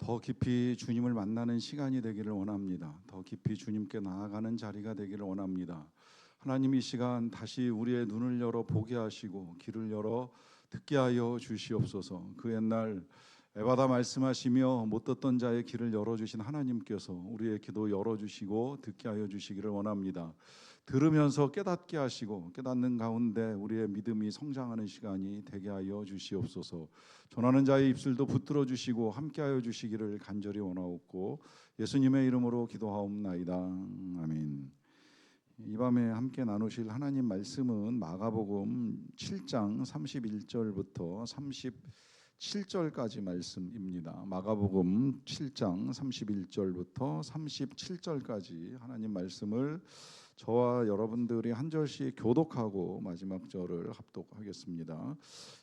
더 깊이 주님을 만나는 시간이 되기를 원합니다. 더 깊이 주님께 나아가는 자리가 되기를 원합니다. 하나님 이 시간 다시 우리의 눈을 열어 보게 하시고 귀를 열어 듣게 하여 주시옵소서. 그 옛날 에바다 말씀하시며 못 듣던 자의 귀를 열어주신 하나님께서 우리의 귀도 열어주시고 듣게 하여 주시기를 원합니다. 들으면서 깨닫게 하시고 깨닫는 가운데 우리의 믿음이 성장하는 시간이 되게 하여 주시옵소서. 전하는 자의 입술도 붙들어 주시고 함께 하여 주시기를 간절히 원하옵고 예수님의 이름으로 기도하옵나이다. 아멘. 이 밤에 함께 나누실 하나님 말씀은 마가복음 7장 31절부터 37절까지 말씀입니다. 마가복음 7장 31절부터 37절까지 하나님 말씀을 저와 여러분들이 한 절씩 교독하고 마지막 절을 합독하겠습니다.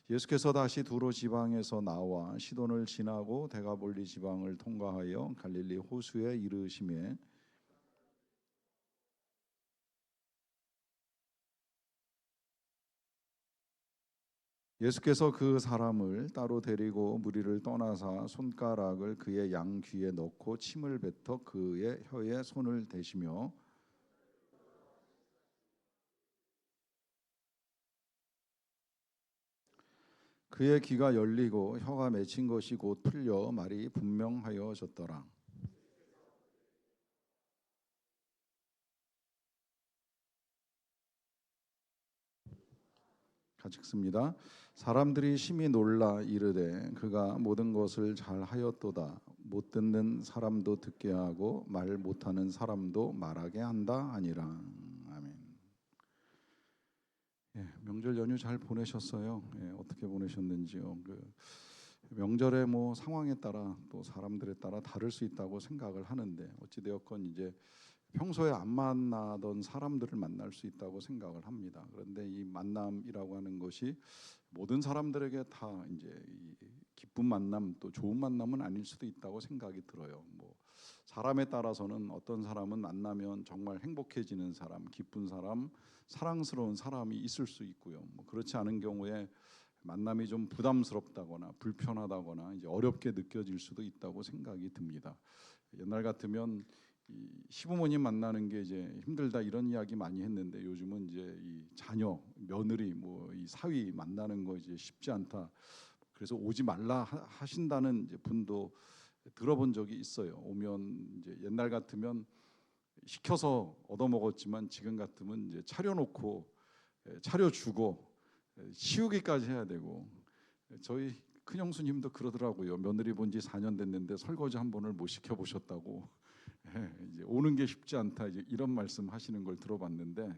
예수께서 다시 두로 지방에서 나와 시돈을 지나고 데가볼리 지방을 통과하여 갈릴리 호수에 이르시매 예수께서 그 사람을 따로 데리고 무리를 떠나사 손가락을 그의 양 귀에 넣고 침을 뱉어 그의 혀에 손을 대시며 그의 귀가 열리고 혀가 맺힌 것이 곧 풀려 말이 분명하여졌더라. 같이 읽습니다. 사람들이 심히 놀라 이르되 그가 모든 것을 잘 하였도다. 못 듣는 사람도 듣게 하고 말 못하는 사람도 말하게 한다 아니라. 아멘. 명절 연휴 잘 보내셨어요? 어떻게 보내셨는지요? 명절의 상황에 따라 또 사람들에 따라 다를 수 있다고 생각을 하는데 어찌 되었건 이제 평소에 안 만나던 사람들을 만날 수 있다고 생각을 합니다. 그런데 이 만남이라고 하는 것이 모든 사람들에게 다 이제 이 기쁜 만남 또 좋은 만남은 아닐 수도 있다고 생각이 들어요. 사람에 따라서는 어떤 사람은 만나면 정말 행복해지는 사람, 기쁜 사람, 사랑스러운 사람이 있을 수 있고요. 그렇지 않은 경우에 만남이 좀 부담스럽다거나 불편하다거나 이제 어렵게 느껴질 수도 있다고 생각이 듭니다. 옛날 같으면 이 시부모님 만나는 게 이제 힘들다 이런 이야기 많이 했는데 요즘은 이제 이 자녀, 며느리, 이 사위 만나는 거 이제 쉽지 않다. 그래서 오지 말라 하신다는 이제 분도 들어본 적이 있어요. 오면 이제 옛날 같으면 시켜서 얻어먹었지만 지금 같으면 이제 차려놓고 차려주고 치우기까지 해야 되고 저희 큰형수님도 그러더라고요. 며느리 본 지 4년 됐는데 설거지 한 번을 못 시켜보셨다고. 이제 오는 게 쉽지 않다 이제 이런 말씀하시는 걸 들어봤는데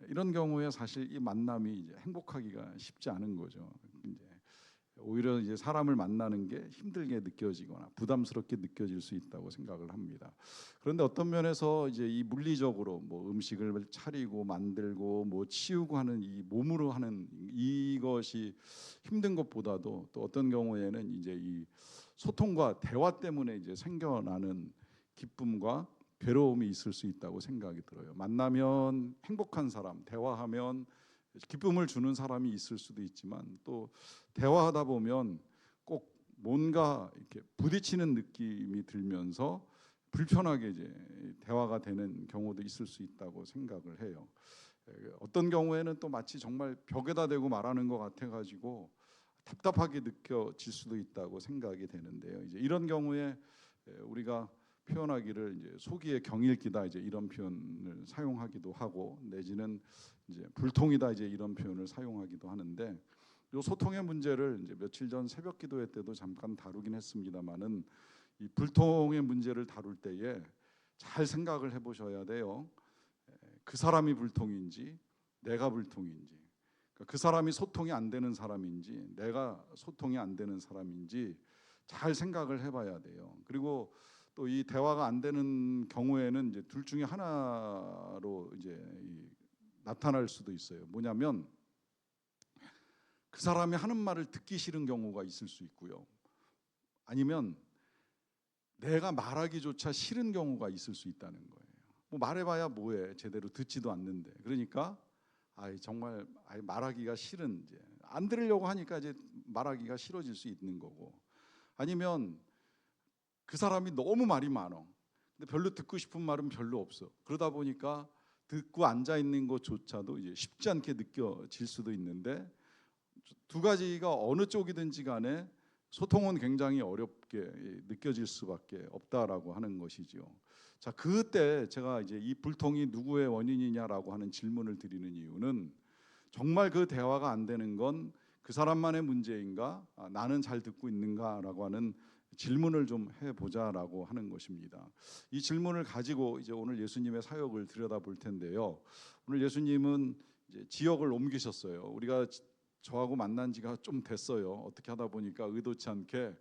이런 경우에 사실 이 만남이 이제 행복하기가 쉽지 않은 거죠. 이제 오히려 이제 사람을 만나는 게 힘들게 느껴지거나 부담스럽게 느껴질 수 있다고 생각을 합니다. 그런데 어떤 면에서 이제 이 물리적으로 음식을 차리고 만들고 치우고 하는 이 몸으로 하는 이것이 힘든 것보다도 또 어떤 경우에는 이제 이 소통과 대화 때문에 이제 생겨나는 기쁨과 괴로움이 있을 수 있다고 생각이 들어요. 만나면 행복한 사람, 대화하면 기쁨을 주는 사람이 있을 수도 있지만 또 대화하다 보면 꼭 뭔가 이렇게 부딪히는 느낌이 들면서 불편하게 이제 대화가 되는 경우도 있을 수 있다고 생각을 해요. 어떤 경우에는 또 마치 정말 벽에다 대고 말하는 것 같아가지고 답답하게 느껴질 수도 있다고 생각이 되는데요. 이제 이런 경우에 우리가 표현하기를 이제 속이에 경일기다 이제 이런 표현을 사용하기도 하고 내지는 이제 불통이다 이제 이런 표현을 사용하기도 하는데 이 소통의 문제를 이제 며칠 전 새벽 기도회 때도 잠깐 다루긴 했습니다만은 이 불통의 문제를 다룰 때에 잘 생각을 해보셔야 돼요. 그 사람이 불통인지 내가 불통인지 그러니까 그 사람이 소통이 안 되는 사람인지 내가 소통이 안 되는 사람인지 잘 생각을 해봐야 돼요. 그리고 또 이 대화가 안 되는 경우에는 이제 둘 중에 하나로 이제 나타날 수도 있어요. 뭐냐면 그 사람이 하는 말을 듣기 싫은 경우가 있을 수 있고요. 아니면 내가 말하기조차 싫은 경우가 있을 수 있다는 거예요. 말해봐야 뭐해 제대로 듣지도 않는데 그러니까 정말 말하기가 싫은 이제 안 들으려고 하니까 이제 말하기가 싫어질 수 있는 거고 아니면 그 사람이 너무 말이 많어. 근데 별로 듣고 싶은 말은 별로 없어. 그러다 보니까 듣고 앉아 있는 것조차도 이제 쉽지 않게 느껴질 수도 있는데, 두 가지가 어느 쪽이든지 간에 소통은 굉장히 어렵게 느껴질 수밖에 없다라고 하는 것이죠. 자, 그때 제가 이제 이 불통이 누구의 원인이냐라고 하는 질문을 드리는 이유는, 정말 그 대화가 안 되는 건 그 사람만의 문제인가, 나는 잘 듣고 있는가라고 하는 질문을 좀 해보자라고 하는 것입니다. 이 질문을 가지고 이제 오늘 예수님의 사역을 들여다볼 텐데요. 오늘 예수님은 이제 지역을 옮기셨어요. 우리가 저하고 만난 지가 좀 됐어요. 어떻게 하다 보니까 의도치 않게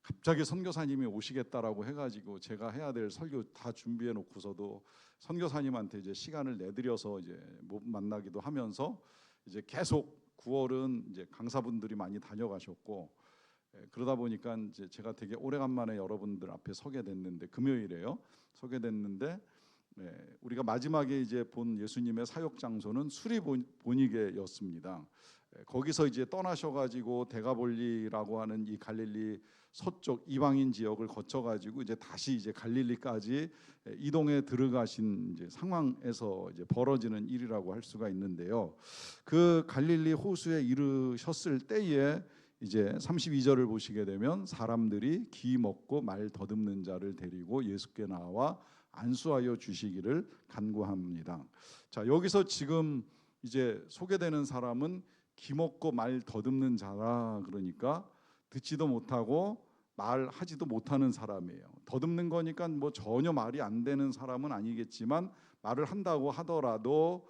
갑자기 선교사님이 오시겠다라고 해가지고 제가 해야 될 설교 다 준비해 놓고서도 선교사님한테 이제 시간을 내드려서 이제 못 만나기도 하면서 이제 계속 9월은 이제 강사분들이 많이 다녀가셨고, 그러다 보니까 이제 제가 되게 오래간만에 여러분들 앞에 서게 됐는데, 금요일에요. 서게 됐는데, 우리가 마지막에 이제 본 예수님의 사역 장소는 수리보니게였습니다. 거기서 이제 떠나셔가지고 데가볼리라고 하는 이 갈릴리 서쪽 이방인 지역을 거쳐가지고 이제 다시 이제 갈릴리까지 이동해 들어가신 이제 상황에서 이제 벌어지는 일이라고 할 수가 있는데요. 그 갈릴리 호수에 이르셨을 때에 이제 32절을 보시게 되면, 사람들이 기 먹고 말 더듬는 자를 데리고 예수께 나와 안수하여 주시기를 간구합니다. 자, 여기서 지금 이제 소개되는 사람은 기 먹고 말 더듬는 자라, 그러니까 듣지도 못하고 말하지도 못하는 사람이에요. 더듬는 거니까 뭐 전혀 말이 안 되는 사람은 아니겠지만, 말을 한다고 하더라도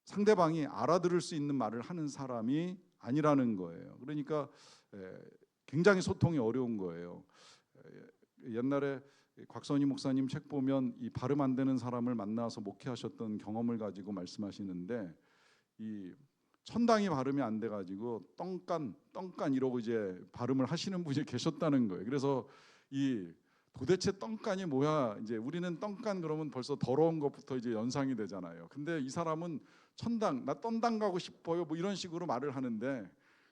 상대방이 알아들을 수 있는 말을 하는 사람이 아니라는 거예요. 그러니까 굉장히 소통이 어려운 거예요. 옛날에 곽선희 목사님 책 보면 이 발음 안 되는 사람을 만나서 목회하셨던 경험을 가지고 말씀하시는데, 이 천당이 발음이 안 돼가지고 떵깐 이러고 이제 발음을 하시는 분이 계셨다는 거예요. 그래서 이 도대체 떵깐이 뭐야? 이제 우리는 떵깐 그러면 벌써 더러운 것부터 이제 연상이 되잖아요. 근데 이 사람은 천당, 나 떤당 가고 싶어요, 뭐 이런 식으로 말을 하는데,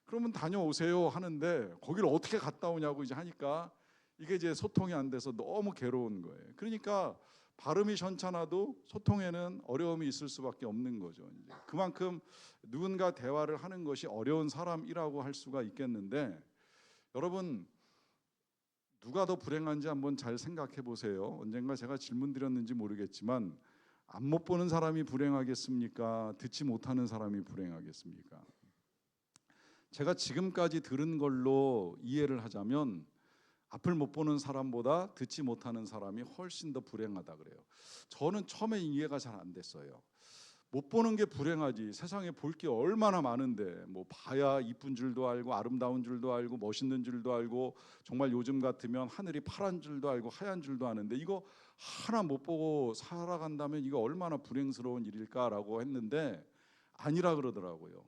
그러면 다녀오세요 하는데 거기를 어떻게 갔다 오냐고 이제 하니까 이게 이제 소통이 안 돼서 너무 괴로운 거예요. 그러니까 발음이 현찮아도 소통에는 어려움이 있을 수밖에 없는 거죠. 이제 그만큼 누군가 대화를 하는 것이 어려운 사람이라고 할 수가 있겠는데, 여러분 누가 더 불행한지 한번 잘 생각해 보세요. 언젠가 제가 질문 드렸는지 모르겠지만, 안 못 보는 사람이 불행하겠습니까? 듣지 못하는 사람이 불행하겠습니까? 제가 지금까지 들은 걸로 이해를 하자면, 앞을 못 보는 사람보다 듣지 못하는 사람이 훨씬 더 불행하다 그래요. 저는 처음에 이해가 잘 안 됐어요. 못 보는 게 불행하지, 세상에 볼 게 얼마나 많은데, 뭐 봐야 이쁜 줄도 알고 아름다운 줄도 알고 멋있는 줄도 알고, 정말 요즘 같으면 하늘이 파란 줄도 알고 하얀 줄도 아는데, 이거 하나 못 보고 살아간다면 이거 얼마나 불행스러운 일일까라고 했는데, 아니라 그러더라고요.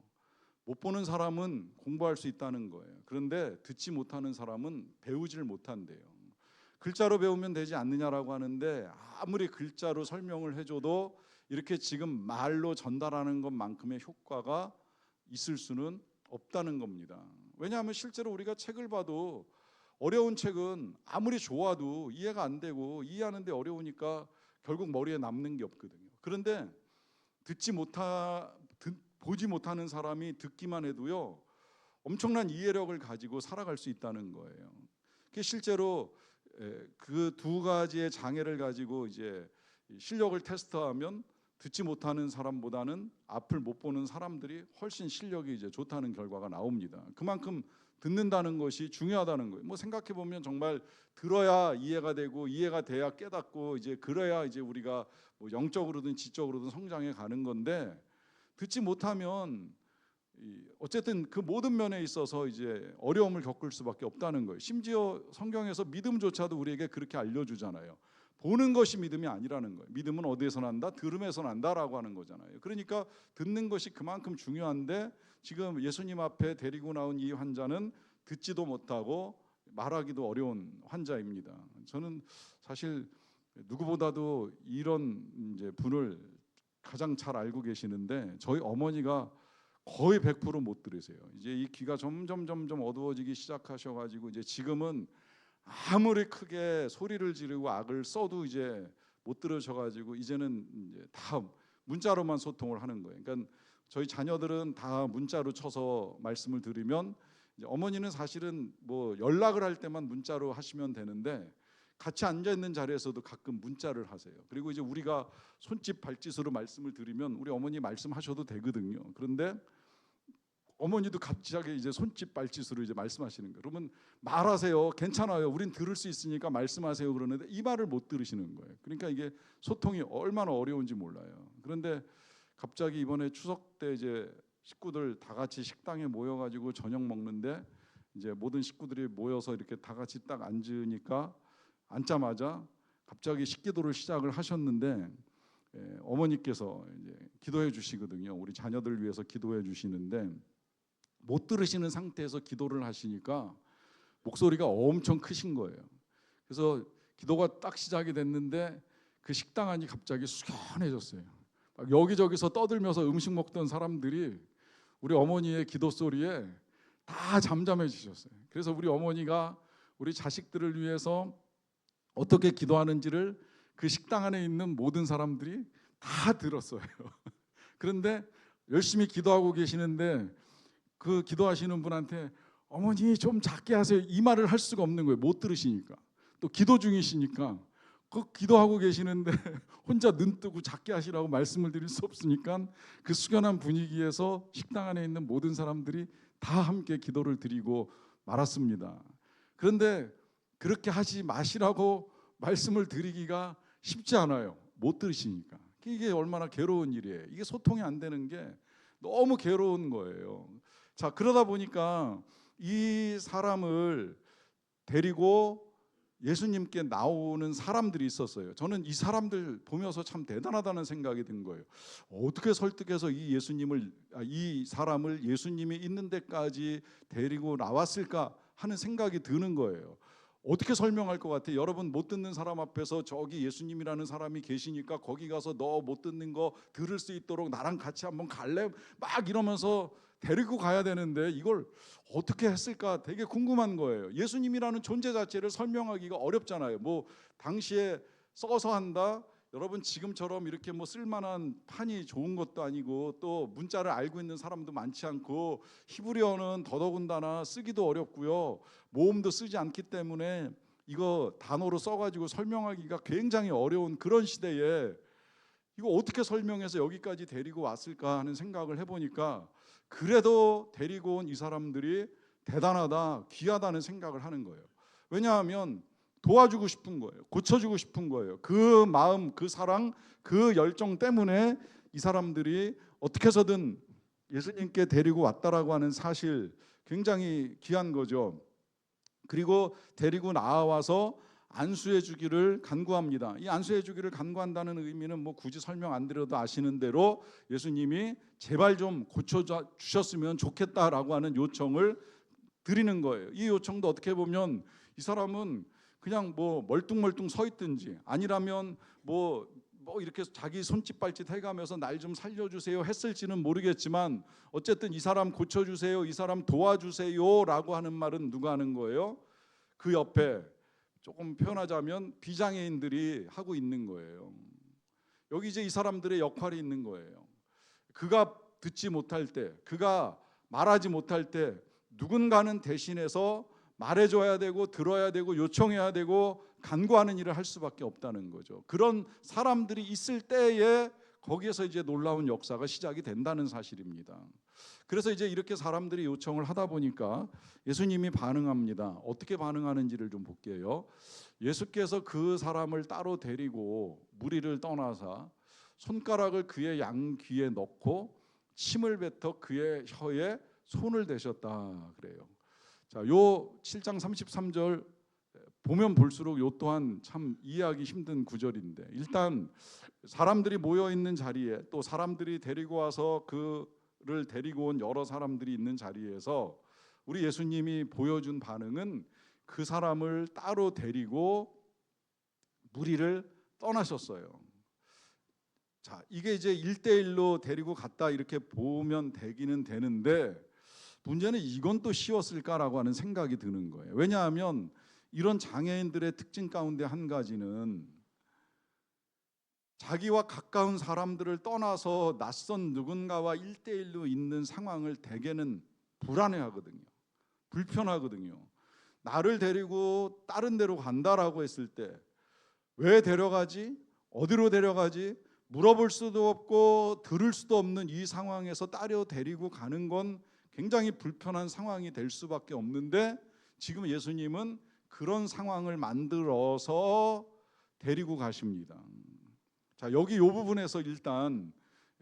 못 보는 사람은 공부할 수 있다는 거예요. 그런데 듣지 못하는 사람은 배우질 못한대요. 글자로 배우면 되지 않느냐라고 하는데, 아무리 글자로 설명을 해줘도 이렇게 지금 말로 전달하는 것만큼의 효과가 있을 수는 없다는 겁니다. 왜냐하면 실제로 우리가 책을 봐도 어려운 책은 아무리 좋아도 이해가 안 되고, 이해하는데 어려우니까 결국 머리에 남는 게 없거든요. 그런데 보지 못하는 사람이 듣기만 해도요, 엄청난 이해력을 가지고 살아갈 수 있다는 거예요. 실제로 그 두 가지의 장애를 가지고 이제 실력을 테스트하면, 듣지 못하는 사람보다는 앞을 못 보는 사람들이 훨씬 실력이 이제 좋다는 결과가 나옵니다. 그만큼 듣는다는 것이 중요하다는 거예요. 뭐 생각해 보면 정말 들어야 이해가 되고, 이해가 돼야 깨닫고, 이제 그래야 이제 우리가 뭐 영적으로든 지적으로든 성장해 가는 건데, 듣지 못하면 어쨌든 그 모든 면에 있어서 이제 어려움을 겪을 수밖에 없다는 거예요. 심지어 성경에서 믿음조차도 우리에게 그렇게 알려주잖아요. 보는 것이 믿음이 아니라는 거예요. 믿음은 어디에서 난다? 들음에서 난다라고 하는 거잖아요. 그러니까 듣는 것이 그만큼 중요한데, 지금 예수님 앞에 데리고 나온 이 환자는 듣지도 못하고 말하기도 어려운 환자입니다. 저는 사실 누구보다도 이런 이제 분을 가장 잘 알고 계시는데, 저희 어머니가 거의 100% 못 들으세요. 이제 이 귀가 점점 어두워지기 시작하셔가지고, 이제 지금은 아무리 크게 소리를 지르고 악을 써도 이제 못 들으셔가지고 이제는 이제 다 문자로만 소통을 하는 거예요. 그러니까 저희 자녀들은 다 문자로 쳐서 말씀을 드리면, 이제 어머니는 사실은 뭐 연락을 할 때만 문자로 하시면 되는데 같이 앉아 있는 자리에서도 가끔 문자를 하세요. 그리고 이제 우리가 손짓 발짓으로 말씀을 드리면 우리 어머니 말씀하셔도 되거든요. 그런데 어머니도 갑자기 이제 손짓 발짓으로 이제 말씀하시는 거예요. 그러면 말하세요. 괜찮아요. 우린 들을 수 있으니까 말씀하세요. 그러는데 이 말을 못 들으시는 거예요. 그러니까 이게 소통이 얼마나 어려운지 몰라요. 그런데 갑자기 이번에 추석 때 이제 식구들 다 같이 식당에 모여가지고 저녁 먹는데 이제 모든 식구들이 모여서 이렇게 다 같이 딱 앉으니까 앉자마자 갑자기 식기도를 시작을 하셨는데, 어머니께서 이제 기도해 주시거든요. 우리 자녀들 위해서 기도해 주시는데 못 들으시는 상태에서 기도를 하시니까 목소리가 엄청 크신 거예요. 그래서 기도가 딱 시작이 됐는데 그 식당 안이 갑자기 숙연해졌어요. 막 여기저기서 떠들면서 음식 먹던 사람들이 우리 어머니의 기도 소리에 다 잠잠해지셨어요. 그래서 우리 어머니가 우리 자식들을 위해서 어떻게 기도하는지를 그 식당 안에 있는 모든 사람들이 다 들었어요. 그런데 열심히 기도하고 계시는데 그 기도하시는 분한테 어머니 좀 작게 하세요, 이 말을 할 수가 없는 거예요. 못 들으시니까. 또 기도 중이시니까 그 기도하고 계시는데 혼자 눈 뜨고 작게 하시라고 말씀을 드릴 수 없으니까 그 숙연한 분위기에서 식당 안에 있는 모든 사람들이 다 함께 기도를 드리고 말았습니다. 그런데 그렇게 하지 마시라고 말씀을 드리기가 쉽지 않아요. 못 들으시니까. 이게 얼마나 괴로운 일이에요. 이게 소통이 안 되는 게 너무 괴로운 거예요. 자, 그러다 보니까 이 사람을 데리고 예수님께 나오는 사람들이 있었어요. 저는 이 사람들 보면서 참 대단하다는 생각이 든 거예요. 어떻게 설득해서 이 사람을 예수님이 있는 데까지 데리고 나왔을까 하는 생각이 드는 거예요. 어떻게 설명할 것 같아요? 여러분, 못 듣는 사람 앞에서 저기 예수님이라는 사람이 계시니까 거기 가서 너 못 듣는 거 들을 수 있도록 나랑 같이 한번 갈래? 막 이러면서 데리고 가야 되는데 이걸 어떻게 했을까 되게 궁금한 거예요. 예수님이라는 존재 자체를 설명하기가 어렵잖아요. 뭐 당시에 써서 한다, 여러분 지금처럼 이렇게 뭐 쓸만한 판이 좋은 것도 아니고 또 문자를 알고 있는 사람도 많지 않고 히브리어는 더더군다나 쓰기도 어렵고요, 모음도 쓰지 않기 때문에 이거 단어로 써가지고 설명하기가 굉장히 어려운 그런 시대에 이거 어떻게 설명해서 여기까지 데리고 왔을까 하는 생각을 해보니까 그래도 데리고 온 이 사람들이 대단하다, 귀하다는 생각을 하는 거예요. 왜냐하면 도와주고 싶은 거예요. 고쳐주고 싶은 거예요. 그 마음, 그 사랑, 그 열정 때문에 이 사람들이 어떻게 해서든 예수님께 데리고 왔다라고 하는 사실, 굉장히 귀한 거죠. 그리고 데리고 나와서 안수해 주기를 간구합니다. 이 안수해 주기를 간구한다는 의미는 뭐 굳이 설명 안 드려도 아시는 대로 예수님이 제발 좀 고쳐 주셨으면 좋겠다라고 하는 요청을 드리는 거예요. 이 요청도 어떻게 보면 이 사람은 그냥 뭐 멀뚱멀뚱 서 있든지 아니라면 뭐 이렇게 자기 손짓 발짓 해가면서 날 좀 살려주세요 했을지는 모르겠지만 어쨌든 이 사람 고쳐주세요, 이 사람 도와주세요라고 하는 말은 누가 하는 거예요? 그 옆에 조금 표현하자면 비장애인들이 하고 있는 거예요. 여기 이제 이 사람들의 역할이 있는 거예요. 그가 듣지 못할 때, 그가 말하지 못할 때 누군가는 대신해서 말해줘야 되고 들어야 되고 요청해야 되고 간구하는 일을 할 수밖에 없다는 거죠. 그런 사람들이 있을 때에 거기에서 이제 놀라운 역사가 시작이 된다는 사실입니다. 그래서 이제 이렇게 사람들이 요청을 하다 보니까 예수님이 반응합니다. 어떻게 반응하는지를 좀 볼게요. 예수께서 그 사람을 따로 데리고 무리를 떠나사 손가락을 그의 양귀에 넣고 침을 뱉어 그의 혀에 손을 대셨다 그래요. 자, 요 7장 33절 보면 볼수록 요 또한 참 이해하기 힘든 구절인데, 일단 사람들이 모여 있는 자리에 또 사람들이 데리고 와서 그를 데리고 온 여러 사람들이 있는 자리에서 우리 예수님이 보여준 반응은 그 사람을 따로 데리고 무리를 떠나셨어요. 자, 이게 이제 1대1로 데리고 갔다 이렇게 보면 되기는 되는데 문제는 이건 또 쉬웠을까라고 하는 생각이 드는 거예요. 왜냐하면 이런 장애인들의 특징 가운데 한 가지는 자기와 가까운 사람들을 떠나서 낯선 누군가와 1대1로 있는 상황을 대개는 불안해하거든요. 불편하거든요. 나를 데리고 다른 데로 간다라고 했을 때 왜 데려가지? 어디로 데려가지? 물어볼 수도 없고 들을 수도 없는 이 상황에서 따려 데리고 가는 건 굉장히 불편한 상황이 될 수밖에 없는데, 지금 예수님은 그런 상황을 만들어서 데리고 가십니다. 자, 여기 이 부분에서 일단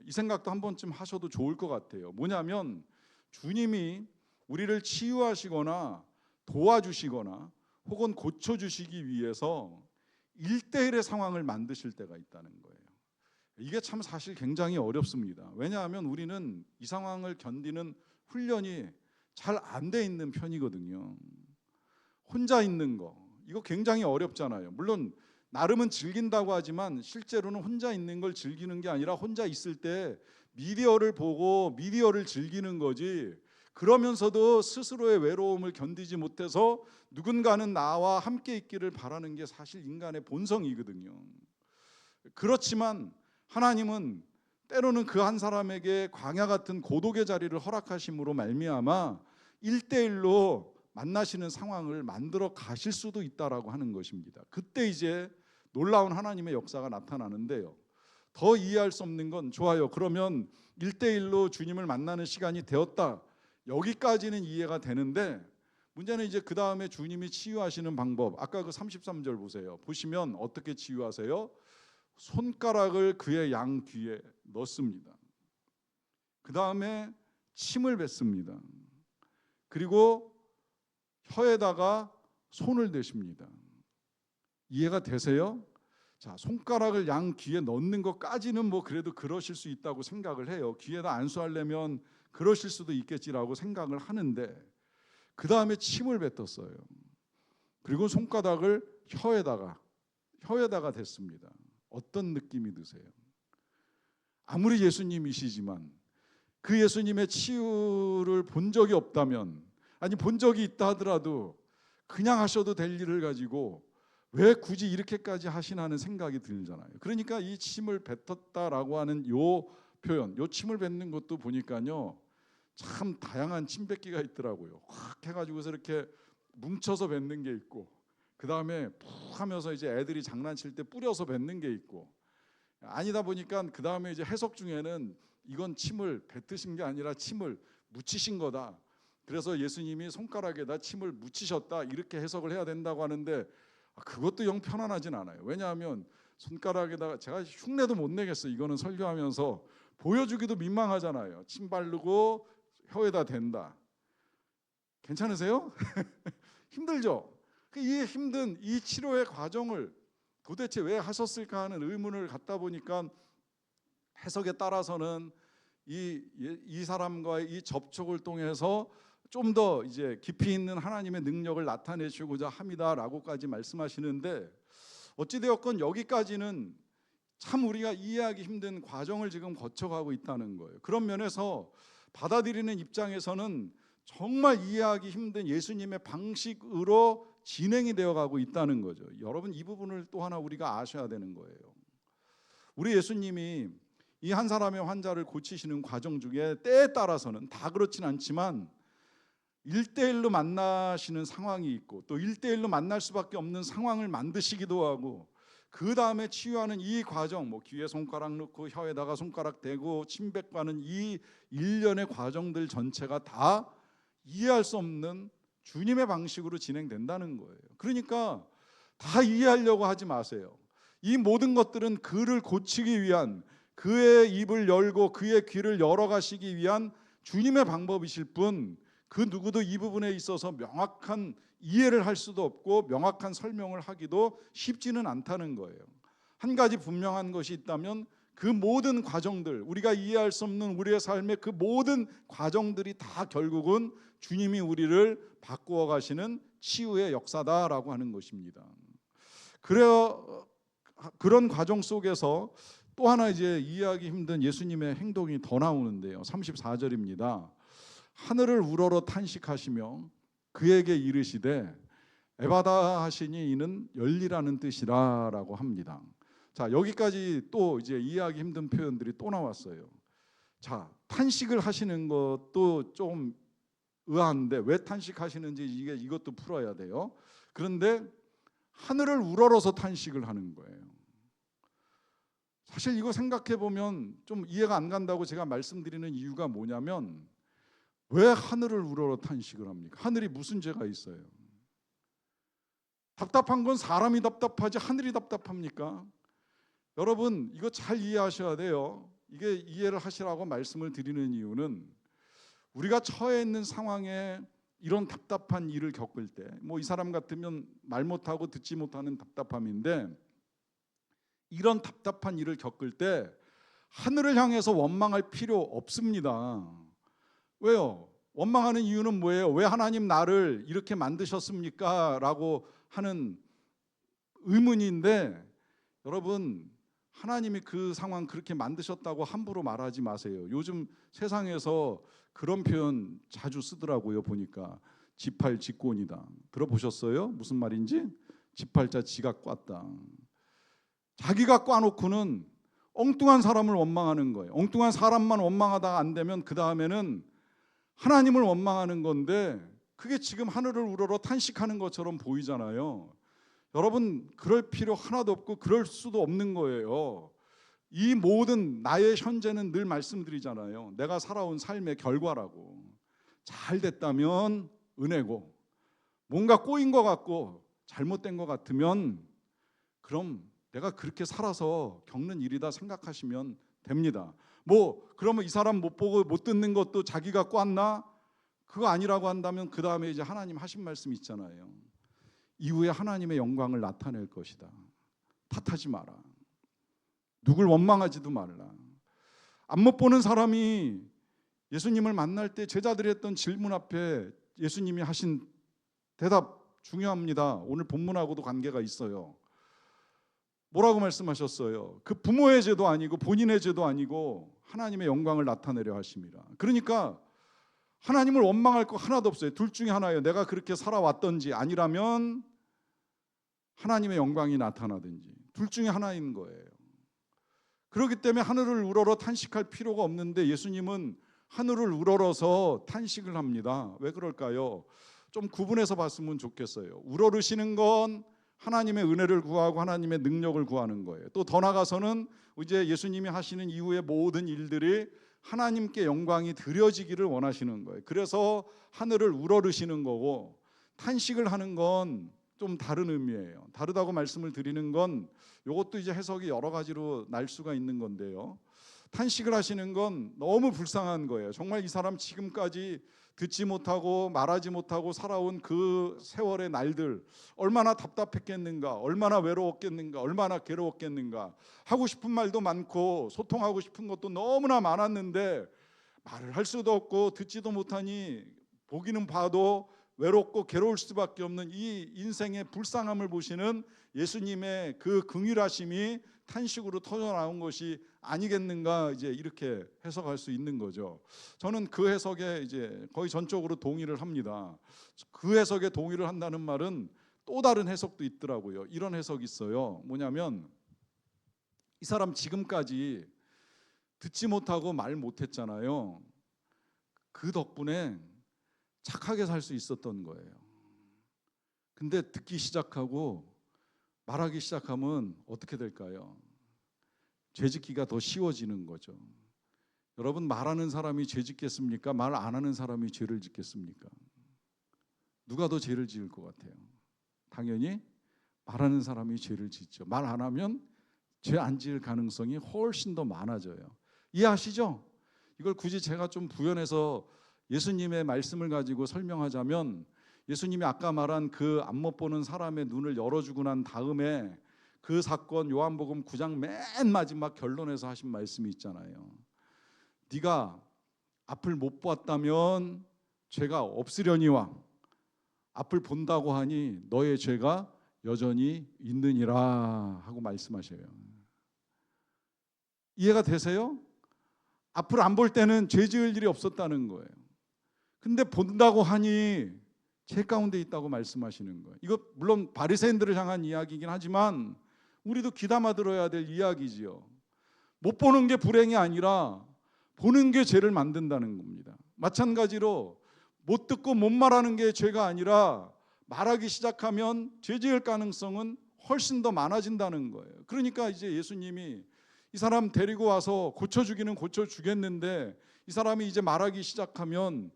이 생각도 한 번쯤 하셔도 좋을 것 같아요. 뭐냐면 주님이 우리를 치유하시거나 도와주시거나 혹은 고쳐주시기 위해서 1대1의 상황을 만드실 때가 있다는 거예요. 이게 참 사실 굉장히 어렵습니다. 왜냐하면 우리는 이 상황을 견디는 훈련이 잘 안 돼 있는 편이거든요. 혼자 있는 거, 이거 굉장히 어렵잖아요. 물론 나름은 즐긴다고 하지만 실제로는 혼자 있는 걸 즐기는 게 아니라 혼자 있을 때 미디어를 보고 미디어를 즐기는 거지, 그러면서도 스스로의 외로움을 견디지 못해서 누군가는 나와 함께 있기를 바라는 게 사실 인간의 본성이거든요. 그렇지만 하나님은 때로는 그 한 사람에게 광야 같은 고독의 자리를 허락하심으로 말미암아 1대1로 만나시는 상황을 만들어 가실 수도 있다라고 하는 것입니다. 그때 이제 놀라운 하나님의 역사가 나타나는데요. 더 이해할 수 없는 건, 좋아요, 그러면 1대1로 주님을 만나는 시간이 되었다, 여기까지는 이해가 되는데, 문제는 이제 그 다음에 주님이 치유하시는 방법, 아까 그 33절 보세요. 보시면 어떻게 치유하세요? 손가락을 그의 양 귀에 넣습니다. 그 다음에 침을 뱉습니다. 그리고 혀에다가 손을 대십니다. 이해가 되세요? 자, 손가락을 양 귀에 넣는 것까지는 뭐 그래도 그러실 수 있다고 생각을 해요. 귀에다 안수하려면 그러실 수도 있겠지라고 생각을 하는데, 그 다음에 침을 뱉었어요. 그리고 손가락을 혀에다가 댔습니다. 어떤 느낌이 드세요? 아무리 예수님이시지만 그 예수님의 치유를 본 적이 없다면, 아니 본 적이 있다 하더라도 그냥 하셔도 될 일을 가지고 왜 굳이 이렇게까지 하시나는 생각이 들잖아요. 그러니까 이 침을 뱉었다라고 하는 요 표현, 요 침을 뱉는 것도 보니까요, 참 다양한 침 뱉기가 있더라고요. 확 해가지고서 이렇게 뭉쳐서 뱉는 게 있고, 그 다음에 푹 하면서 이제 애들이 장난칠 때 뿌려서 뱉는 게 있고, 아니다 보니까 그 다음에 이제 해석 중에는 이건 침을 뱉으신 게 아니라 침을 묻히신 거다, 그래서 예수님이 손가락에다 침을 묻히셨다, 이렇게 해석을 해야 된다고 하는데, 그것도 영 편안하진 않아요. 왜냐하면 손가락에다가 제가 흉내도 못 내겠어요. 이거는 설교하면서 보여주기도 민망하잖아요. 침 바르고 혀에다 댄다. 괜찮으세요? 힘들죠? 이 힘든 이 치료의 과정을 도대체 왜 하셨을까 하는 의문을 갖다 보니까, 해석에 따라서는 이 사람과의 이 접촉을 통해서 좀 더 이제 깊이 있는 하나님의 능력을 나타내시고자 합니다라고까지 말씀하시는데, 어찌되었건 여기까지는 참 우리가 이해하기 힘든 과정을 지금 거쳐가고 있다는 거예요. 그런 면에서 받아들이는 입장에서는 정말 이해하기 힘든 예수님의 방식으로 진행이 되어가고 있다는 거죠. 여러분, 이 부분을 또 하나 우리가 아셔야 되는 거예요. 우리 예수님이 이 한 사람의 환자를 고치시는 과정 중에 때에 따라서는 다 그렇진 않지만 1대1로 만나시는 상황이 있고, 또 1대1로 만날 수밖에 없는 상황을 만드시기도 하고, 그 다음에 치유하는 이 과정, 뭐 귀에 손가락 넣고 혀에다가 손가락 대고 침 뱉고 하는 이 일련의 과정들 전체가 다 이해할 수 없는 주님의 방식으로 진행된다는 거예요. 그러니까 다 이해하려고 하지 마세요. 이 모든 것들은 그를 고치기 위한, 그의 입을 열고 그의 귀를 열어가시기 위한 주님의 방법이실 뿐, 그 누구도 이 부분에 있어서 명확한 이해를 할 수도 없고 명확한 설명을 하기도 쉽지는 않다는 거예요. 한 가지 분명한 것이 있다면, 그 모든 과정들, 우리가 이해할 수 없는 우리의 삶의 그 모든 과정들이 다 결국은 주님이 우리를 바꾸어 가시는 치유의 역사다라고 하는 것입니다. 그런 과정 속에서 또 하나 이제 이해하기 힘든 예수님의 행동이 더 나오는데요. 34절입니다. 하늘을 우러러 탄식하시며 그에게 이르시되 에바다 하시니 이는 열리라는 뜻이라라고 합니다. 자, 여기까지 또 이제 이해하기 힘든 표현들이 또 나왔어요. 자, 탄식을 하시는 것도 좀 의아한데 왜 탄식하시는지 이것도 풀어야 돼요. 그런데 하늘을 우러러서 탄식을 하는 거예요. 사실 이거 생각해 보면 좀 이해가 안 간다고 제가 말씀드리는 이유가 뭐냐면, 왜 하늘을 우러러 탄식을 합니까? 하늘이 무슨 죄가 있어요? 답답한 건 사람이 답답하지 하늘이 답답합니까? 여러분, 이거 잘 이해하셔야 돼요. 이게 이해를 하시라고 말씀을 드리는 이유는, 우리가 처해 있는 상황에 이런 답답한 일을 겪을 때, 뭐 이 사람 같으면 말 못하고 듣지 못하는 답답함인데, 이런 답답한 일을 겪을 때 하늘을 향해서 원망할 필요 없습니다. 왜요? 원망하는 이유는 뭐예요? 왜 하나님 나를 이렇게 만드셨습니까? 라고 하는 의문인데, 여러분, 하나님이 그 상황 그렇게 만드셨다고 함부로 말하지 마세요. 요즘 세상에서 그런 표현 자주 쓰더라고요. 보니까 지팔직곤이다. 들어보셨어요? 무슨 말인지? 지팔자 지가 꽈다. 자기가 꽈놓고는 엉뚱한 사람을 원망하는 거예요. 엉뚱한 사람만 원망하다가 안 되면 그 다음에는 하나님을 원망하는 건데, 그게 지금 하늘을 우러러 탄식하는 것처럼 보이잖아요. 여러분, 그럴 필요 하나도 없고 그럴 수도 없는 거예요. 이 모든 나의 현재는 늘 말씀드리잖아요. 내가 살아온 삶의 결과라고. 잘 됐다면 은혜고, 뭔가 꼬인 것 같고 잘못된 것 같으면 그럼 내가 그렇게 살아서 겪는 일이다 생각하시면 됩니다. 뭐 그러면 이 사람 못 보고 못 듣는 것도 자기가 꽈나? 그거 아니라고 한다면 그 다음에 이제 하나님 하신 말씀 있잖아요. 이후에 하나님의 영광을 나타낼 것이다. 탓하지 마라. 누굴 원망하지도 말라. 안 못 보는 사람이 예수님을 만날 때 제자들이 했던 질문 앞에 예수님이 하신 대답 중요합니다. 오늘 본문하고도 관계가 있어요. 뭐라고 말씀하셨어요? 그 부모의 죄도 아니고 본인의 죄도 아니고 하나님의 영광을 나타내려 하심이라. 그러니까 하나님을 원망할 거 하나도 없어요. 둘 중에 하나예요. 내가 그렇게 살아왔던지, 아니라면 하나님의 영광이 나타나든지, 둘 중에 하나인 거예요. 그렇기 때문에 하늘을 우러러 탄식할 필요가 없는데, 예수님은 하늘을 우러러서 탄식을 합니다. 왜 그럴까요? 좀 구분해서 봤으면 좋겠어요. 우러르시는 건 하나님의 은혜를 구하고 하나님의 능력을 구하는 거예요. 또 더 나아가서는 이제 예수님이 하시는 이후의 모든 일들이 하나님께 영광이 드려지기를 원하시는 거예요. 그래서 하늘을 우러르시는 거고, 탄식을 하는 건 좀 다른 의미예요. 다르다고 말씀을 드리는 건, 이것도 이제 해석이 여러 가지로 날 수가 있는 건데요. 탄식을 하시는 건 너무 불쌍한 거예요. 정말 이 사람 지금까지 듣지 못하고 말하지 못하고 살아온 그 세월의 날들, 얼마나 답답했겠는가, 얼마나 외로웠겠는가, 얼마나 괴로웠겠는가. 하고 싶은 말도 많고 소통하고 싶은 것도 너무나 많았는데 말을 할 수도 없고 듣지도 못하니 보기는 봐도 외롭고 괴로울 수밖에 없는 이 인생의 불쌍함을 보시는 예수님의 그 긍휼하심이 탄식으로 터져나온 것이 아니겠는가, 이제 이렇게 해석할 수 있는 거죠. 저는 그 해석에 이제 거의 전적으로 동의를 합니다. 그 해석에 동의를 한다는 말은 또 다른 해석도 있더라고요. 이런 해석이 있어요. 뭐냐면, 이 사람 지금까지 듣지 못하고 말 못했잖아요. 그 덕분에 착하게 살 수 있었던 거예요. 근데 듣기 시작하고 말하기 시작하면 어떻게 될까요? 죄 짓기가 더 쉬워지는 거죠. 여러분, 말하는 사람이 죄 짓겠습니까? 말 안 하는 사람이 죄를 짓겠습니까? 누가 더 죄를 지을 것 같아요? 당연히 말하는 사람이 죄를 짓죠. 말 안 하면 죄 안 지을 가능성이 훨씬 더 많아져요. 이해하시죠? 이걸 굳이 제가 좀 부연해서 예수님의 말씀을 가지고 설명하자면, 예수님이 아까 말한 그 안 못 보는 사람의 눈을 열어주고 난 다음에 그 사건, 요한복음 9장 맨 마지막 결론에서 하신 말씀이 있잖아요. 네가 앞을 못 봤다면 죄가 없으려니와 앞을 본다고 하니 너의 죄가 여전히 있느니라 하고 말씀하셔요. 이해가 되세요? 앞을 안 볼 때는 죄 지을 일이 없었다는 거예요. 근데 본다고 하니 제 가운데 있다고 말씀하시는 거예요. 이거 물론 바리새인들을 향한 이야기이긴 하지만 우리도 귀담아 들어야 될 이야기지요. 못 보는 게 불행이 아니라 보는 게 죄를 만든다는 겁니다. 마찬가지로 못 듣고 못 말하는 게 죄가 아니라 말하기 시작하면 죄 지을 가능성은 훨씬 더 많아진다는 거예요. 그러니까 이제 예수님이 이 사람 데리고 와서 고쳐주기는 고쳐주겠는데 이 사람이 이제 말하기 시작하면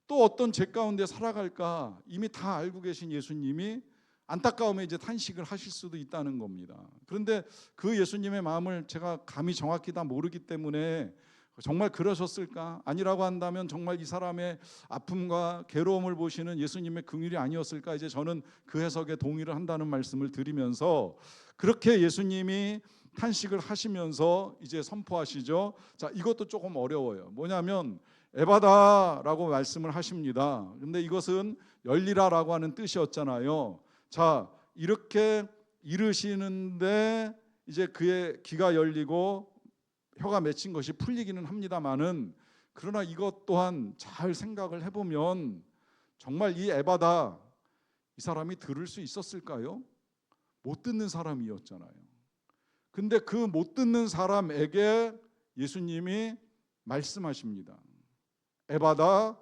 또 어떤 죄 가운데 살아갈까 이미 다 알고 계신 예수님이 안타까움에 이제 탄식을 하실 수도 있다는 겁니다. 그런데 그 예수님의 마음을 제가 감히 정확히 다 모르기 때문에 정말 그러셨을까? 아니라고 한다면 정말 이 사람의 아픔과 괴로움을 보시는 예수님의 긍휼이 아니었을까? 이제 저는 그 해석에 동의를 한다는 말씀을 드리면서 그렇게 예수님이 탄식을 하시면서 이제 선포하시죠. 자, 이것도 조금 어려워요. 뭐냐면 에바다라고 말씀을 하십니다. 근데 이것은 열리라라고 하는 뜻이었잖아요. 자, 이렇게 이르시는데 이제 그의 귀가 열리고 혀가 맺힌 것이 풀리기는 합니다만은 그러나 이것 또한 잘 생각을 해보면 정말 이 에바다 이 사람이 들을 수 있었을까요? 못 듣는 사람이었잖아요. 근데 그 못 듣는 사람에게 예수님이 말씀하십니다. 에바다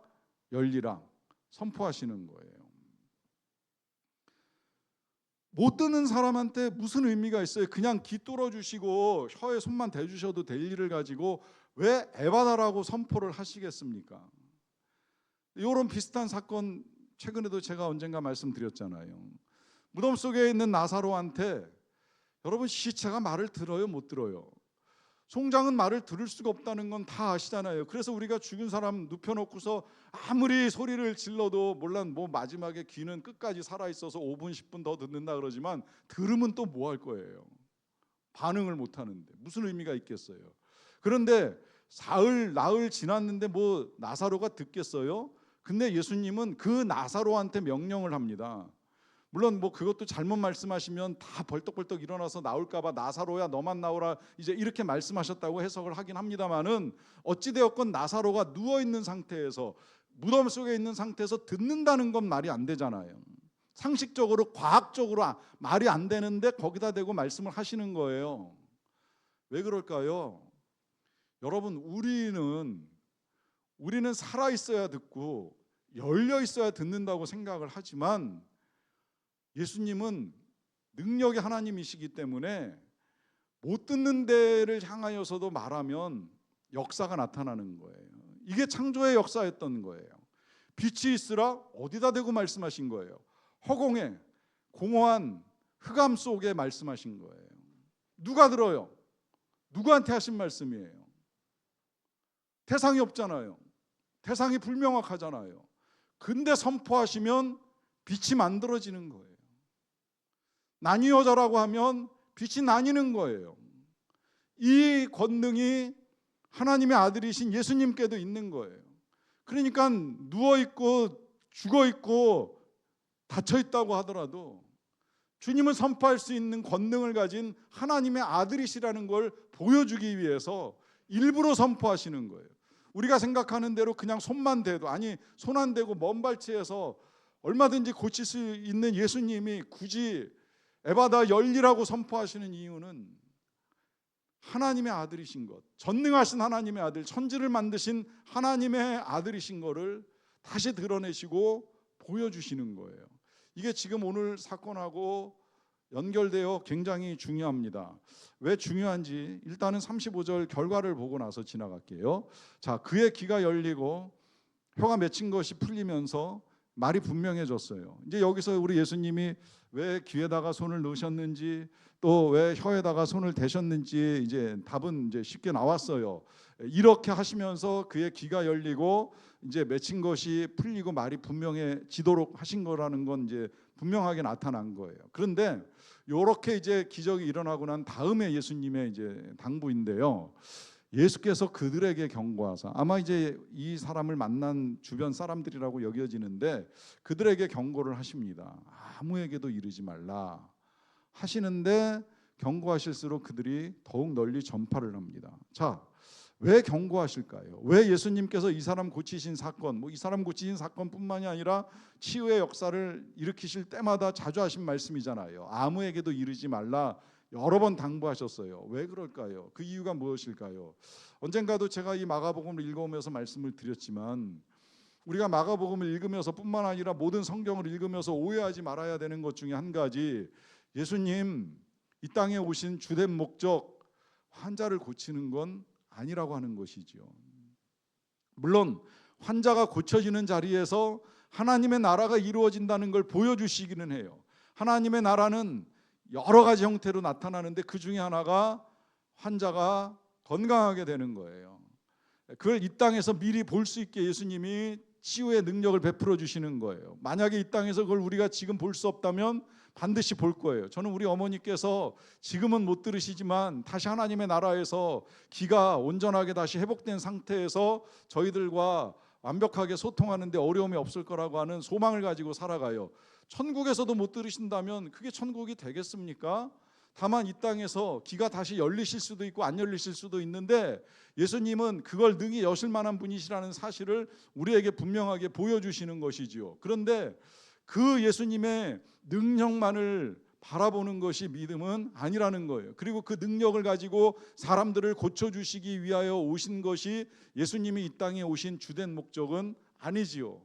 열리라 선포하시는 거예요. 못 듣는 사람한테 무슨 의미가 있어요? 그냥 귀 뚫어주시고 혀에 손만 대주셔도 될 일을 가지고 왜 에바다라고 선포를 하시겠습니까? 이런 비슷한 사건 최근에도 제가 언젠가 말씀드렸잖아요. 무덤 속에 있는 나사로한테 여러분 시체가 말을 들어요? 못 들어요? 송장은 말을 들을 수가 없다는 건 다 아시잖아요. 그래서 우리가 죽은 사람 눕혀놓고서 아무리 소리를 질러도 물론 뭐 마지막에 귀는 끝까지 살아있어서 5분 10분 더 듣는다 그러지만 들으면 또 뭐 할 거예요? 반응을 못 하는데 무슨 의미가 있겠어요? 그런데 나흘 지났는데 뭐 나사로가 듣겠어요? 근데 예수님은 그 나사로한테 명령을 합니다. 물론 뭐 그것도 잘못 말씀하시면 다 벌떡벌떡 일어나서 나올까봐 나사로야 너만 나오라 이제 이렇게 말씀하셨다고 해석을 하긴 합니다만은 어찌되었건 나사로가 누워있는 상태에서 무덤 속에 있는 상태에서 듣는다는 건 말이 안 되잖아요. 상식적으로 과학적으로 말이 안 되는데 거기다 대고 말씀을 하시는 거예요. 왜 그럴까요? 여러분 우리는 살아있어야 듣고 열려있어야 듣는다고 생각을 하지만 예수님은 능력의 하나님이시기 때문에 못 듣는 데를 향하여서도 말하면 역사가 나타나는 거예요. 이게 창조의 역사였던 거예요. 빛이 있으라 어디다 대고 말씀하신 거예요? 허공에 공허한 흑암 속에 말씀하신 거예요. 누가 들어요? 누구한테 하신 말씀이에요? 대상이 없잖아요. 대상이 불명확하잖아요. 근데 선포하시면 빛이 만들어지는 거예요. 나뉘어져라고 하면 빛이 나뉘는 거예요. 이 권능이 하나님의 아들이신 예수님께도 있는 거예요. 그러니까 누워있고 죽어있고 닫혀있다고 하더라도 주님은 선포할 수 있는 권능을 가진 하나님의 아들이시라는 걸 보여주기 위해서 일부러 선포하시는 거예요. 우리가 생각하는 대로 그냥 손만 대도 아니 손 안 대고 먼 발치에서 얼마든지 고칠 수 있는 예수님이 굳이 에바다 열리라고 선포하시는 이유는 하나님의 아들이신 것, 전능하신 하나님의 아들, 천지를 만드신 하나님의 아들이신 것을 다시 드러내시고 보여주시는 거예요. 이게 지금 오늘 사건하고 연결되어 굉장히 중요합니다. 왜 중요한지 일단은 35절 결과를 보고 나서 지나갈게요. 자, 그의 귀가 열리고 혀가 맺힌 것이 풀리면서 말이 분명해졌어요. 이제 여기서 우리 예수님이 왜 귀에다가 손을 넣으셨는지 또 왜 혀에다가 손을 대셨는지 이제 답은 이제 쉽게 나왔어요. 이렇게 하시면서 그의 귀가 열리고 이제 맺힌 것이 풀리고 말이 분명해지도록 하신 거라는 건 이제 분명하게 나타난 거예요. 그런데 이렇게 이제 기적이 일어나고 난 다음에 예수님의 이제 당부인데요. 예수께서 그들에게 경고하사 아마 이제 이 사람을 만난 주변 사람들이라고 여겨지는데 그들에게 경고를 하십니다. 아무에게도 이르지 말라 하시는데 경고하실수록 그들이 더욱 널리 전파를 합니다. 자, 왜 경고하실까요? 왜 예수님께서 이 사람 고치신 사건, 이 사람 고치신 사건뿐만이 아니라 치유의 역사를 일으키실 때마다 자주 하신 말씀이잖아요. 아무에게도 이르지 말라 여러 번 당부하셨어요. 왜 그럴까요? 그 이유가 무엇일까요? 언젠가도 제가 이 마가복음을 읽어오면서 말씀을 드렸지만, 우리가 마가복음을 읽으면서 뿐만 아니라 모든 성경을 읽으면서 오해하지 말아야 되는 것 중에 한 가지, 예수님 이 땅에 오신 주된 목적 환자를 고치는 건 아니라고 하는 것이지요. 물론 환자가 고쳐지는 자리에서 하나님의 나라가 이루어진다는 걸 보여주시기는 해요. 하나님의 나라는 여러 가지 형태로 나타나는데 그 중에 하나가 환자가 건강하게 되는 거예요. 그걸 이 땅에서 미리 볼 수 있게 예수님이 치유의 능력을 베풀어 주시는 거예요. 만약에 이 땅에서 그걸 우리가 지금 볼 수 없다면 반드시 볼 거예요. 저는 우리 어머니께서 지금은 못 들으시지만 다시 하나님의 나라에서 귀가 온전하게 다시 회복된 상태에서 저희들과 완벽하게 소통하는데 어려움이 없을 거라고 하는 소망을 가지고 살아가요. 천국에서도 못 들으신다면 그게 천국이 되겠습니까? 다만 이 땅에서 귀가 다시 열리실 수도 있고 안 열리실 수도 있는데, 예수님은 그걸 능히 여실 만한 분이시라는 사실을 우리에게 분명하게 보여주시는 것이지요. 그런데 그 예수님의 능력만을 바라보는 것이 믿음은 아니라는 거예요. 그리고 그 능력을 가지고 사람들을 고쳐주시기 위하여 오신 것이 예수님이 이 땅에 오신 주된 목적은 아니지요.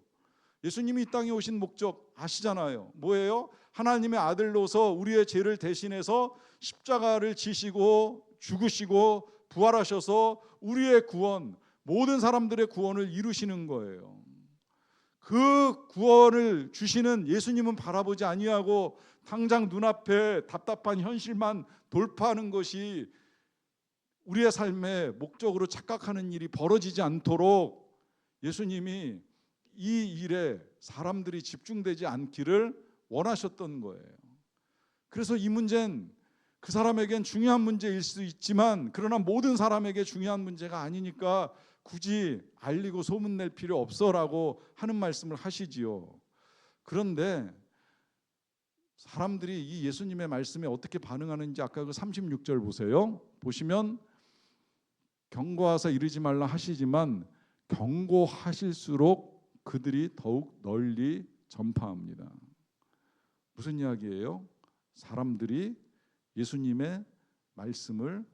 예수님이 이 땅에 오신 목적 아시잖아요. 뭐예요? 하나님의 아들로서 우리의 죄를 대신해서 십자가를 지시고 죽으시고 부활하셔서 우리의 구원, 모든 사람들의 구원을 이루시는 거예요. 그 구원을 주시는 예수님은 바라보지 아니하고 당장 눈앞에 답답한 현실만 돌파하는 것이 우리의 삶의 목적으로 착각하는 일이 벌어지지 않도록 예수님이 이 일에 사람들이 집중되지 않기를 원하셨던 거예요. 그래서 이 문제는 그 사람에겐 중요한 문제일 수 있지만, 그러나 모든 사람에게 중요한 문제가 아니니까 굳이 알리고 소문낼 필요 없어라고 하는 말씀을 하시지요. 그런데 사람들이 이 예수님의 말씀에 어떻게 반응하는지 아까 그 36절 보세요. 보시면 경고하사 이르지 말라 하시지만 경고하실수록 그들이 더욱 널리 전파합니다. 무슨 이야기예요? 사람들이 예수님의 말씀을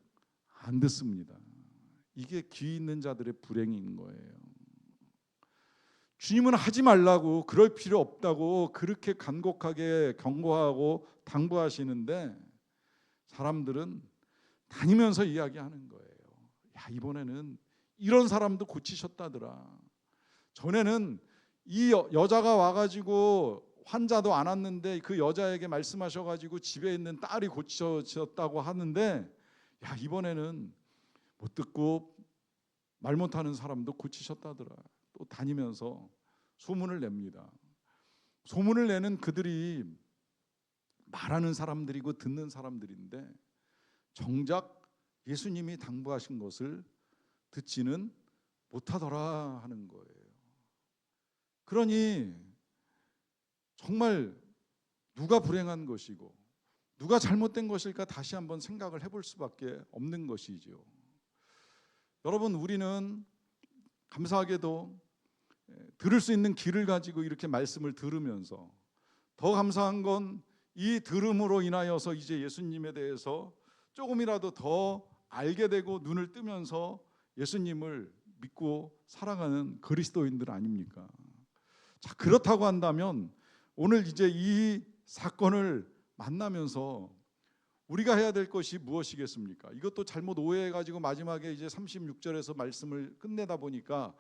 안 듣습니다. 이게 귀 있는 자들의 불행인 거예요. 주님은 하지 말라고, 그럴 필요 없다고 그렇게 간곡하게 경고하고 당부하시는데 사람들은 다니면서 이야기하는 거예요. 야, 이번에는 이런 사람도 고치셨다더라. 전에는 이 여자가 와가지고 환자도 안 왔는데 그 여자에게 말씀하셔가지고 집에 있는 딸이 고쳐졌다고 하는데, 야, 이번에는 못 듣고 말 못하는 사람도 고치셨다더라. 또 다니면서 소문을 냅니다. 소문을 내는 그들이 말하는 사람들이고 듣는 사람들인데 정작 예수님이 당부하신 것을 듣지는 못하더라 하는 거예요. 그러니 정말 누가 불행한 것이고 누가 잘못된 것일까 다시 한번 생각을 해볼 수밖에 없는 것이죠. 여러분, 우리는 감사하게도 들을 수 있는 귀를 가지고 이렇게 말씀을 들으면서, 더 감사한 건 이 들음으로 인하여서 이제 예수님에 대해서 조금이라도 더 알게 되고 눈을 뜨면서 예수님을 믿고 살아가는 그리스도인들 아닙니까? 자, 그렇다고 한다면 오늘 이제 이 사건을 만나면서 우리가 해야 될 것이 무엇이겠습니까? 이것도 잘못 오해해가지고 마지막에 이제 36절에서 말씀을 끝내다 보니까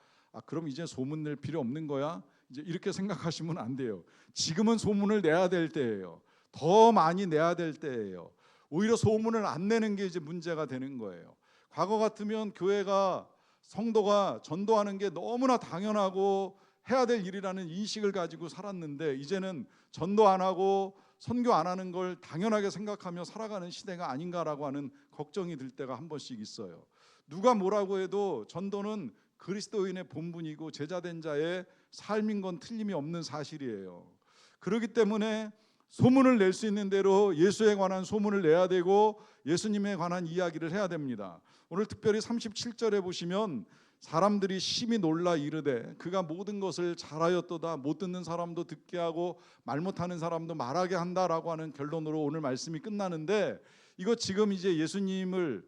그럼 이제 소문 낼 필요 없는 거야? 이제 이렇게 생각하시면 안 돼요. 지금은 소문을 내야 될 때예요. 더 많이 내야 될 때예요. 오히려 소문을 안 내는 게 이제 문제가 되는 거예요. 과거 같으면 교회가, 성도가 전도하는 게 너무나 당연하고 해야 될 일이라는 인식을 가지고 살았는데, 이제는 전도 안 하고 선교 안 하는 걸 당연하게 생각하며 살아가는 시대가 아닌가라고 하는 걱정이 들 때가 한 번씩 있어요. 누가 뭐라고 해도 전도는 그리스도인의 본분이고 제자된 자의 삶인 건 틀림이 없는 사실이에요. 그렇기 때문에 소문을 낼 수 있는 대로 예수에 관한 소문을 내야 되고 예수님에 관한 이야기를 해야 됩니다. 오늘 특별히 37절에 보시면 사람들이 심히 놀라 이르되 그가 모든 것을 잘하였도다, 못 듣는 사람도 듣게 하고 말 못하는 사람도 말하게 한다라고 하는 결론으로 오늘 말씀이 끝나는데, 이거 지금 이제 예수님을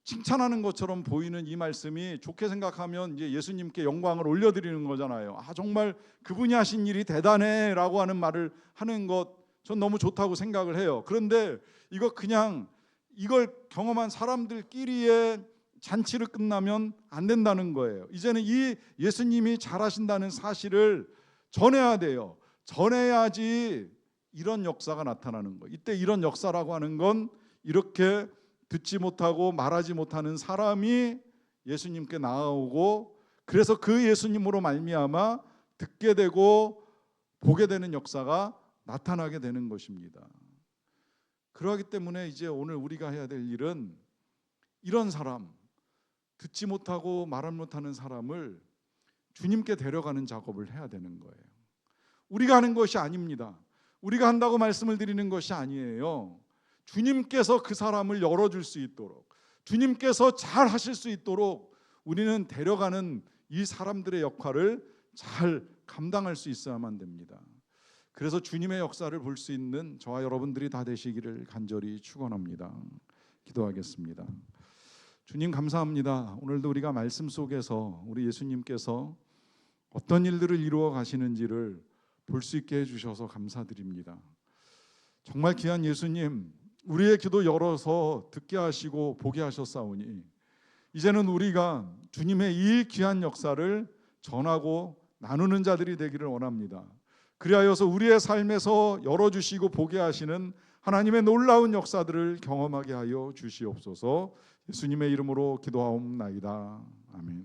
칭찬하는 것처럼 보이는 이 말씀이 좋게 생각하면 이제 예수님께 영광을 올려드리는 거잖아요. 정말 그분이 하신 일이 대단해라고 하는 말을 하는 것, 전 너무 좋다고 생각을 해요. 그런데 이거 그냥 이걸 경험한 사람들끼리의 잔치를 끝나면 안 된다는 거예요. 이제는 이 예수님이 잘하신다는 사실을 전해야 돼요. 전해야지 이런 역사가 나타나는 거예요. 이때 이런 역사라고 하는 건 이렇게 듣지 못하고 말하지 못하는 사람이 예수님께 나아오고, 그래서 그 예수님으로 말미암아 듣게 되고 보게 되는 역사가 나타나게 되는 것입니다. 그러하기 때문에 이제 오늘 우리가 해야 될 일은 이런 사람, 듣지 못하고 말 못하는 사람을 주님께 데려가는 작업을 해야 되는 거예요. 우리가 하는 것이 아닙니다. 우리가 한다고 말씀을 드리는 것이 아니에요. 주님께서 그 사람을 열어줄 수 있도록, 주님께서 잘 하실 수 있도록 우리는 데려가는 이 사람들의 역할을 잘 감당할 수 있어야만 됩니다. 그래서 주님의 역사를 볼 수 있는 저와 여러분들이 다 되시기를 간절히 축원합니다. 기도하겠습니다. 주님 감사합니다. 오늘도 우리가 말씀 속에서 우리 예수님께서 어떤 일들을 이루어 가시는지를 볼 수 있게 해주셔서 감사드립니다. 정말 귀한 예수님, 우리의 귀도 열어서 듣게 하시고 보게 하셨사오니 이제는 우리가 주님의 이 귀한 역사를 전하고 나누는 자들이 되기를 원합니다. 그리하여서 우리의 삶에서 열어주시고 보게 하시는 하나님의 놀라운 역사들을 경험하게 하여 주시옵소서. 예수님의 이름으로 기도하옵나이다. 아멘.